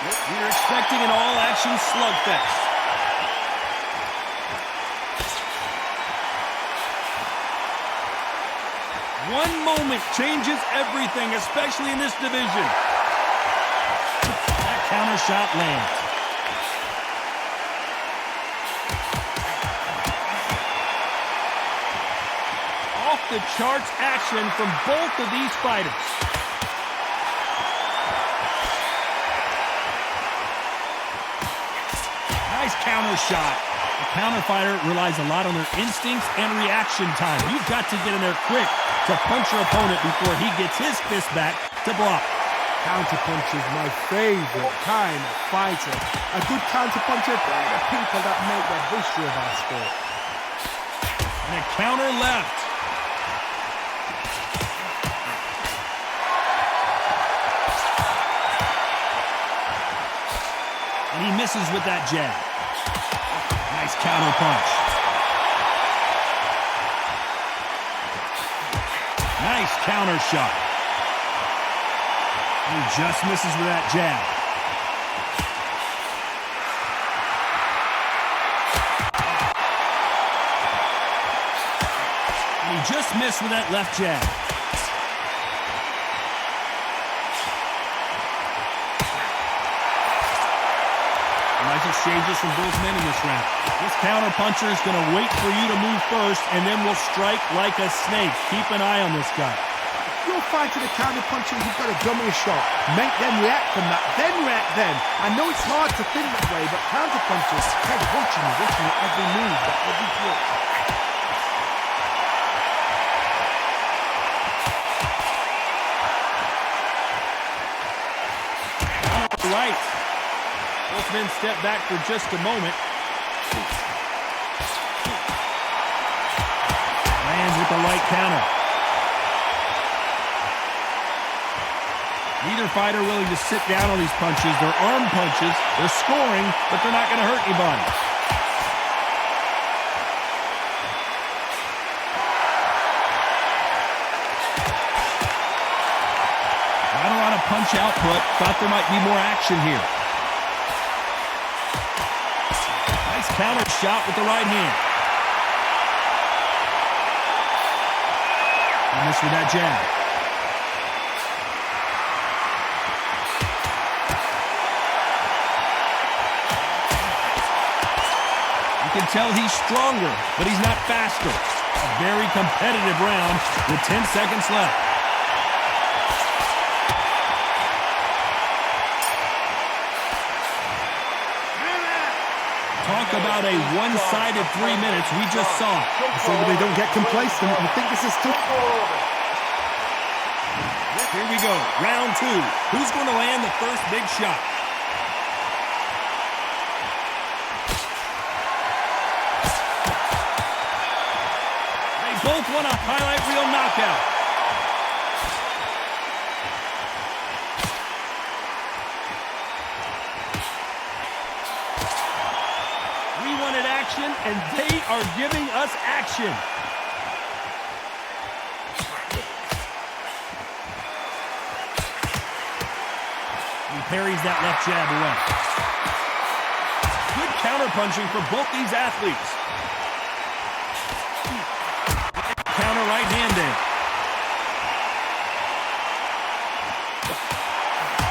We're expecting an all-action slugfest. One moment changes everything, especially in this division. That counter shot lands. Off the charts action from both of these fighters. Nice counter shot. The counter fighter relies a lot on their instincts and reaction time. You've got to get in there quick to punch your opponent before he gets his fist back to block. Counterpunch is my favorite kind of fighter. A good counterpuncher, they're the people that make the history of our sport. And a counter left. And he misses with that jab. Nice counter punch. Nice counter shot. He just misses with that jab. And he just missed with that left jab. Nice exchanges from both men in this round. This counter puncher is going to wait for you to move first and then will strike like a snake. Keep an eye on this guy. If you're fighting a counter puncher, you've got to dummy a shot. Make them react from that, then react then. I know it's hard to think that way, but counter punchers, they're watching your every move, every twitch. Right. Both men step back for just a moment. Lands with the right counter. Neither fighter willing to sit down on these punches. They're arm punches. They're scoring, but they're not going to hurt anybody. Not a lot of punch output. Thought there might be more action here. Counter shot with the right hand. And missed with that jab. You can tell he's stronger, but he's not faster. A very competitive round with 10 seconds left. Talk about a one-sided 3 minutes. We just saw it. So that they don't get complacent. You think this is tough? Here we go. Round 2. Who's going to land the first big shot? They both want a highlight reel knockout. And they are giving us action. He parries that left jab away. Good counter-punching for both these athletes. Counter right-handed.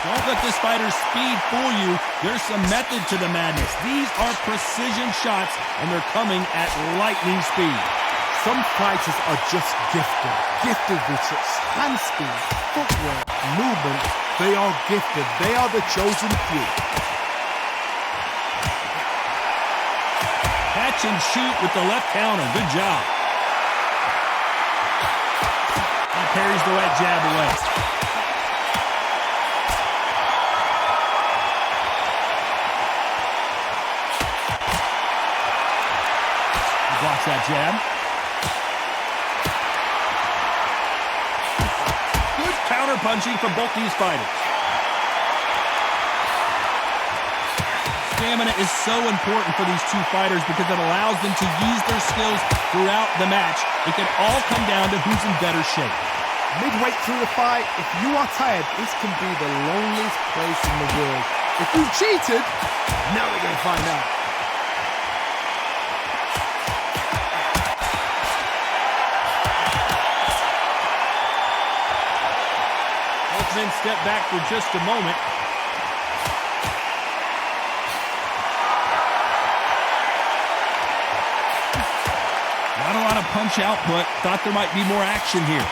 Don't let this fighter's speed fool you. There's some method to the madness. These are precision shots, and they're coming at lightning speed. Some fighters are just gifted. Gifted with such hand speed, footwork, movement. They are gifted. They are the chosen few. Catch and shoot with the left counter. Good job. He parries the right jab away. Blocks that jab. Good counter-punching from both these fighters. Stamina is so important for these two fighters because it allows them to use their skills throughout the match. It can all come down to who's in better shape. Midway through the fight, if you are tired, this can be the loneliest place in the world. If you cheated, now we're going to find out. Both men step back for just a moment. Not a lot of punch output. Thought there might be more action here.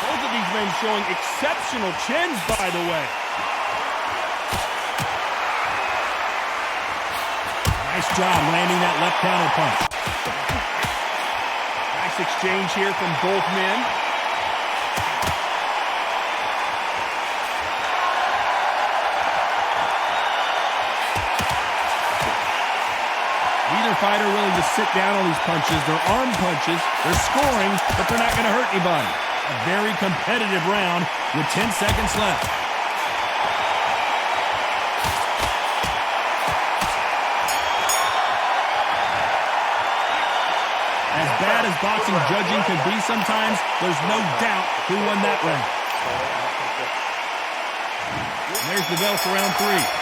Both of these men showing exceptional chins, by the way. Nice job landing that left counter punch. Nice exchange here from both men. Neither fighter willing to sit down on these punches. They're arm punches. They're scoring, but they're not going to hurt anybody. A very competitive round with 10 seconds left. As bad as boxing judging can be sometimes, there's no doubt who won that round. And there's the bell for round 3.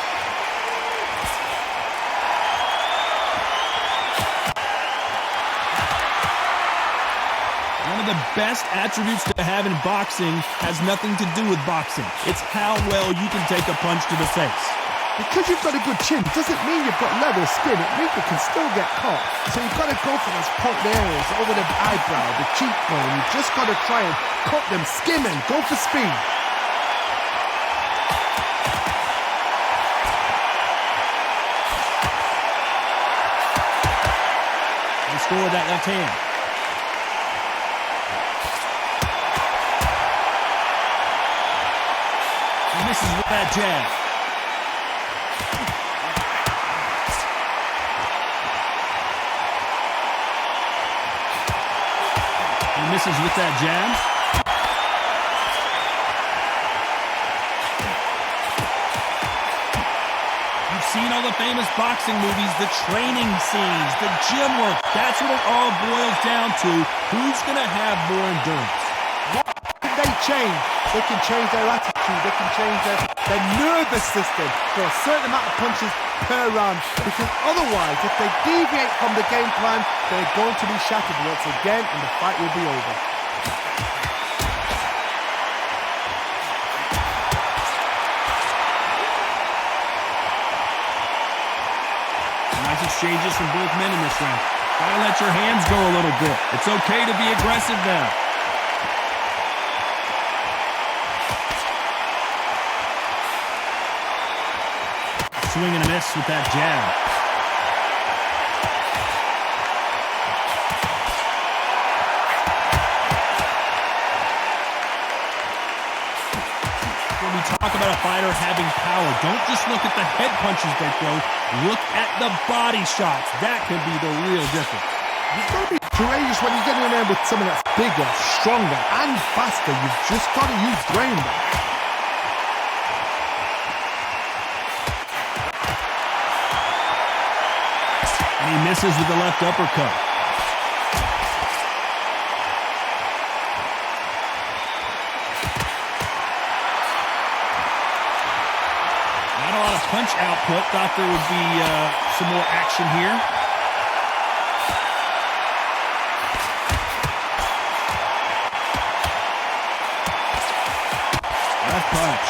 One of the best attributes to have in boxing has nothing to do with boxing. It's how well you can take a punch to the face. Because you've got a good chin doesn't mean you've got level skin. It means you can still get caught. So you've got to go for those popped areas over the eyebrow, the cheekbone. You've just got to try and cut them, skim and go for speed. And score that left hand. He misses with that jab. He misses with that jab. You've seen all the famous boxing movies, the training scenes, the gym work. That's what it all boils down to. Who's going to have more endurance? What can they change? They can change their attitude. They can change their nervous system for a certain amount of punches per round. Because otherwise, if they deviate from the game plan, they're going to be shattered once again and the fight will be over. Nice exchanges from both men in this round. Gotta let your hands go a little bit. It's okay to be aggressive now. Swing and a miss with that jab. When we talk about a fighter having power, don't just look at the head punches they throw. Look at the body shots. That can be the real difference. You've got to be courageous when you're getting in there with someone that's bigger, stronger, and faster. You've just got to use brain there. And he misses with the left uppercut. Not a lot of punch output. Thought there would be some more action here. Left punch.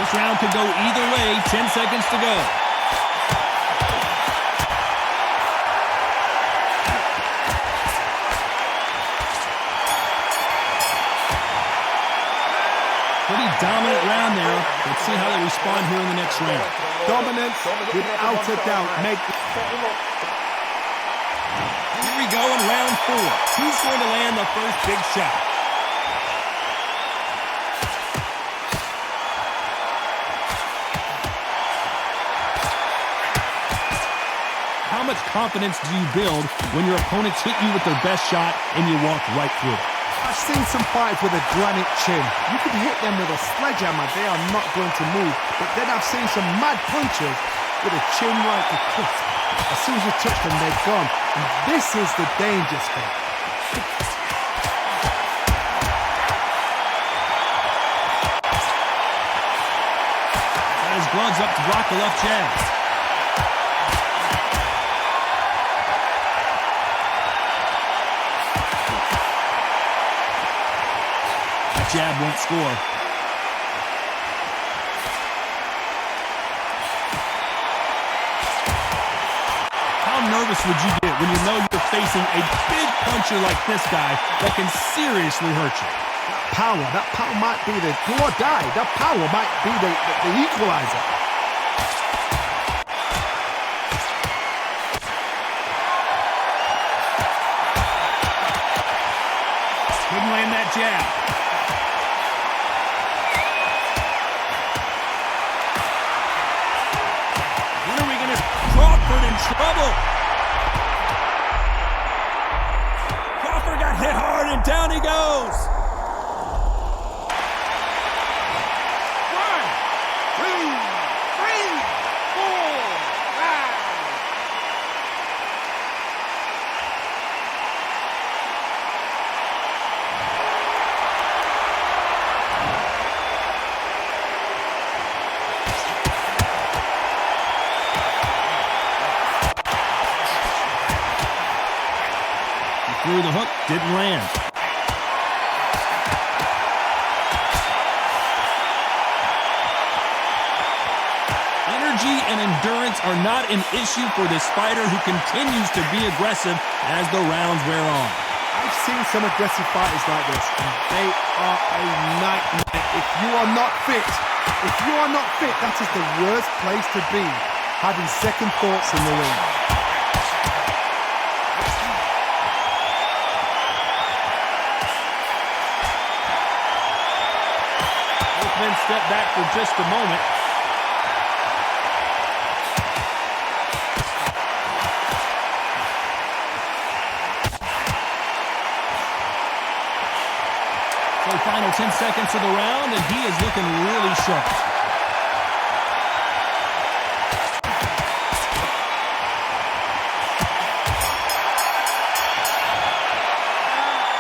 This round could go either way. 10 seconds to go. Pretty dominant round there. Let's see how they respond here in the next round. Dominance, without a doubt. Here we go in round 4. Who's going to land the first big shot? How much confidence do you build when your opponents hit you with their best shot and you walk right through it? I've seen some fighters with a granite chin. You can hit them with a sledgehammer. They are not going to move. But then I've seen some mad punchers with a chin right to crisp. As soon as you touch them, they're gone. And this is the danger spot. Got his gloves up to block the left jab. That jab won't score. How nervous would you get when you know you're facing a big puncher like this guy that can seriously hurt you? That power might be the do or die. That power might be the equalizer. Couldn't land that jab. When are we going to... Crawford in trouble. Crawford got hit hard and down he goes. 1, 2, 3, 4. Threw the hook, didn't land. Energy and endurance are not an issue for this fighter who continues to be aggressive as the rounds wear on. I've seen some aggressive fighters like this, and they are a nightmare. If you are not fit, that is the worst place to be, having second thoughts in the ring. Men step back for just a moment. So final 10 seconds of the round, and he is looking really sharp.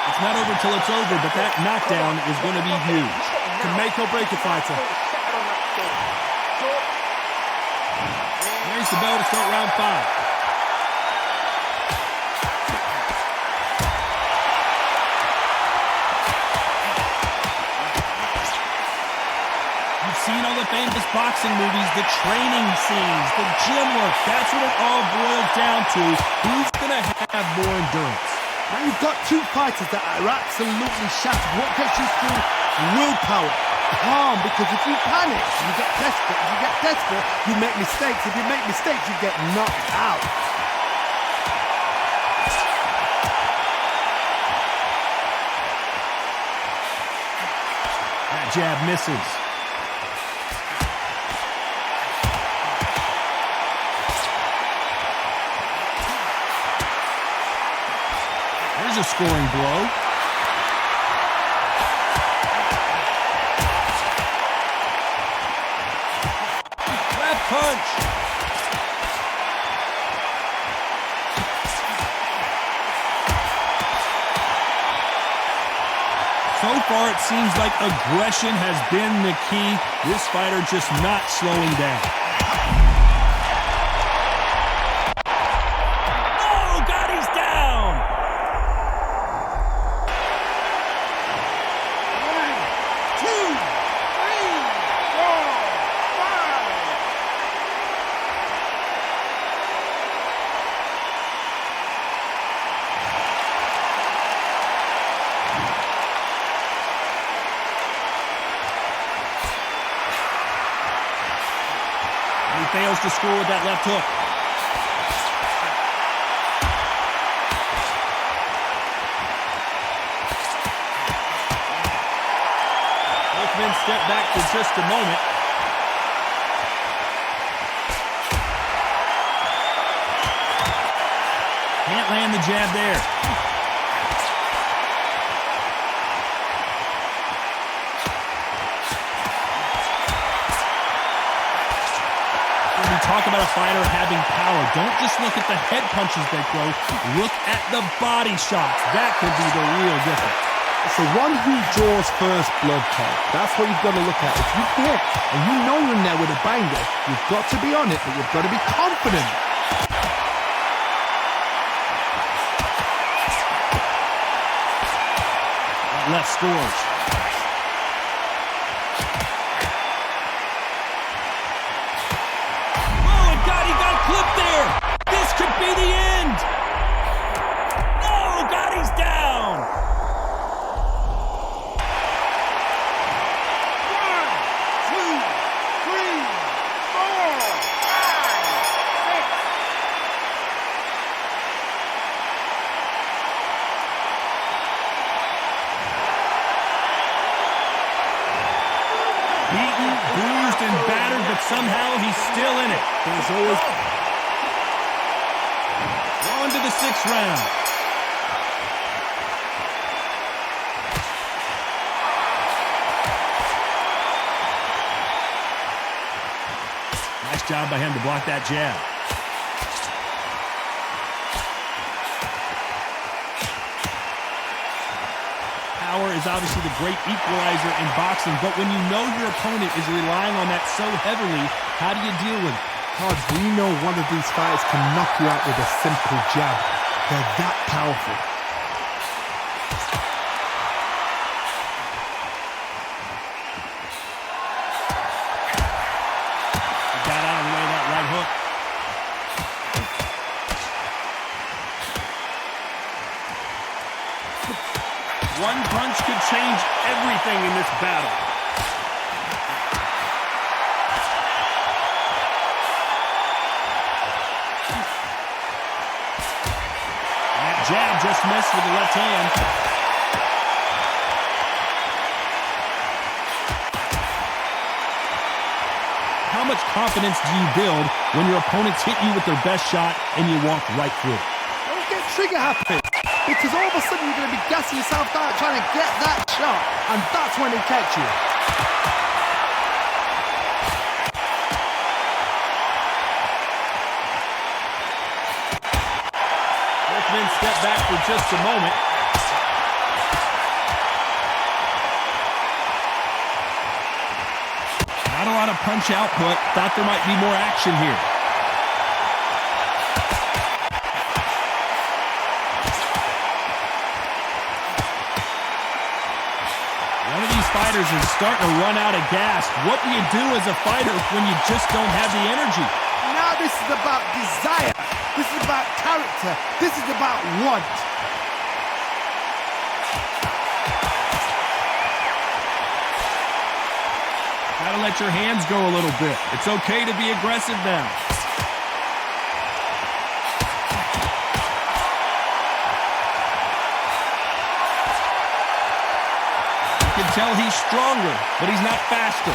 It's not over till it's over, but that knockdown is going to be huge. Can make or break a fighter. There's the bell to start round 5. You've seen all the famous boxing movies, the training scenes, the gym work. That's what it all boils down to. Who's going to have more endurance? Now you've got two fighters that are absolutely shattered. What gets you through? Willpower. Calm, because if you panic, you get desperate. If you get desperate, you make mistakes. If you make mistakes, you get knocked out. That jab misses. There's a scoring blow. Punch. So far, it seems like aggression has been the key. This fighter just not slowing down. Oh, Gatti's down. 1, 2, 3, 4, 5. He fails to score with that left hook. Both men step back for just a moment. Can't land the jab there. talk about a fighter having power, don't just look at the head punches they throw. Look at the body shots. That could be the real difference. It's the one who draws first blood, Todd. That's what you've got to look at. If you hit and you know you're in there with a banger, you've got to be on it, but you've got to be confident. That left scores. Oh, and Gatti got clipped there. This could be the end. No, Gotti's down. Beaten, bruised, and battered, but somehow he's still in it. There's always... On to the 6th round. Nice job by him to block that jab. Power is obviously the great equalizer in boxing, but when you know your opponent is relying on that so heavily, how do you deal with it? Todd, we know one of these fighters can knock you out with a simple jab. They're that powerful. He got out of the way of that right hook. One punch could change everything in this battle. And that jab just missed with the left hand. How much confidence do you build when your opponents hit you with their best shot and you walk right through it? Don't get trigger happy. Because all of a sudden you're going to be gassing yourself out trying to get that shot, and that's when they catch you. Both men step back for just a moment. Not a lot of punch output. Thought there might be more action here. One of these fighters is starting to run out of gas. What do you do as a fighter when you just don't have the energy? Now this is about desire. This is about character. This is about want. Gotta let your hands go a little bit. It's okay to be aggressive now. You can tell he's stronger, but he's not faster.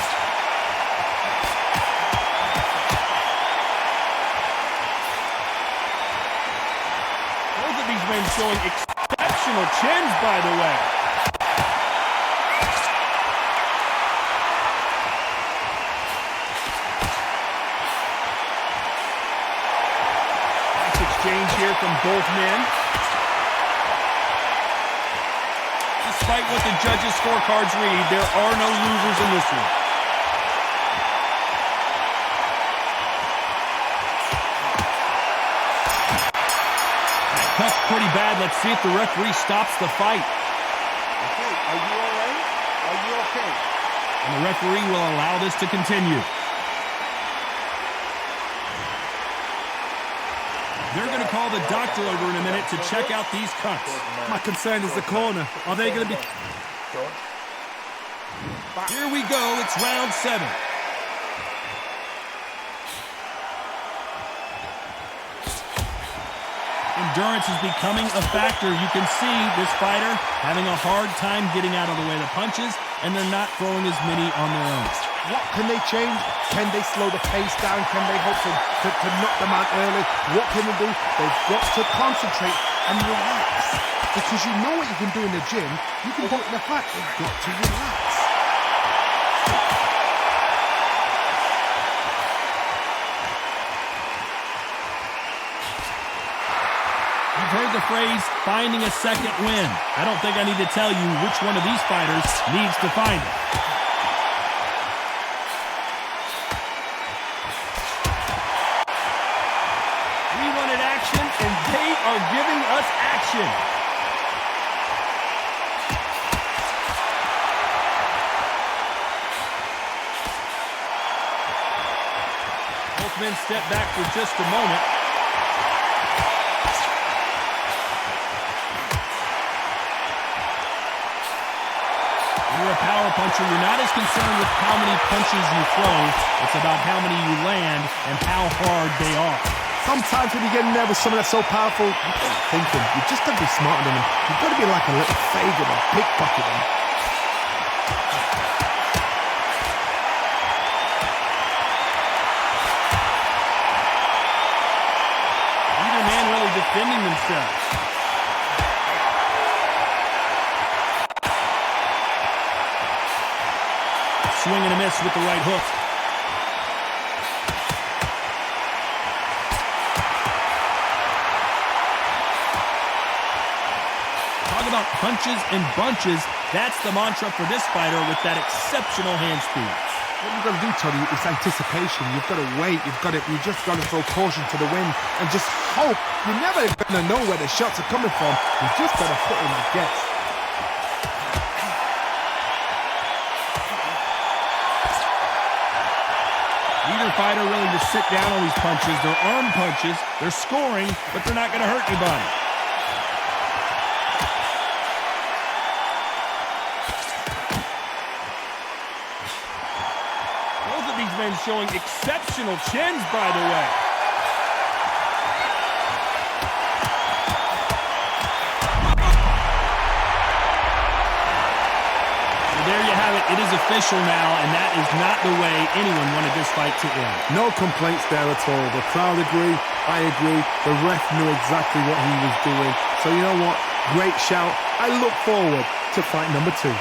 Both of these men showing exceptional chins, by the way. Nice exchange here from both men. Despite what the judges' scorecards read, there are no losers in this one. That cut's pretty bad. Let's see if the referee stops the fight. Okay, are you all right? Are you okay? And the referee will allow this to continue. They're going to call the doctor over in a minute to check out these cuts. My concern is the corner. Are they going to be... Here we go. It's round 7. Endurance is becoming a factor. You can see this fighter having a hard time getting out of the way of the punches, and they're not throwing as many on their own. What can they change? Can they slow the pace down? Can they hope to knock them out early? What can they do? They've got to concentrate and relax. Because you know what you can do in the gym, you can do it in the fight. You've got to relax. You've heard the phrase, finding a second win. I don't think I need to tell you which one of these fighters needs to find it. We wanted action, and they are giving us action. Both men step back for just a moment. You're a power puncher. You're not as concerned with how many punches you throw. It's about how many you land and how hard they are. Sometimes when you get in there with someone that's so powerful, you've got to think him. You've just got to be smarter than him. You've got to be like a little faggot or pickpocket him. Either man really defending themselves. Swing and a miss with the right hook. Talk about punches and bunches. That's the mantra for this fighter with that exceptional hand speed. What you've got to do, Tony, is anticipation. You've got to wait. You just got to throw caution to the wind and just hope. You're never going to know where the shots are coming from. You just got to put in a guess. Neither fighter willing to sit down on these punches. They're arm punches. They're scoring, but they're not going to hurt anybody. Both of these men showing exceptional chins, by the way. There you have it. It is official now, and that is not the way anyone wanted this fight to end. No complaints there at all. The crowd agree. I agree. The ref knew exactly what he was doing. So you know what? Great shout. I look forward to fight number 2.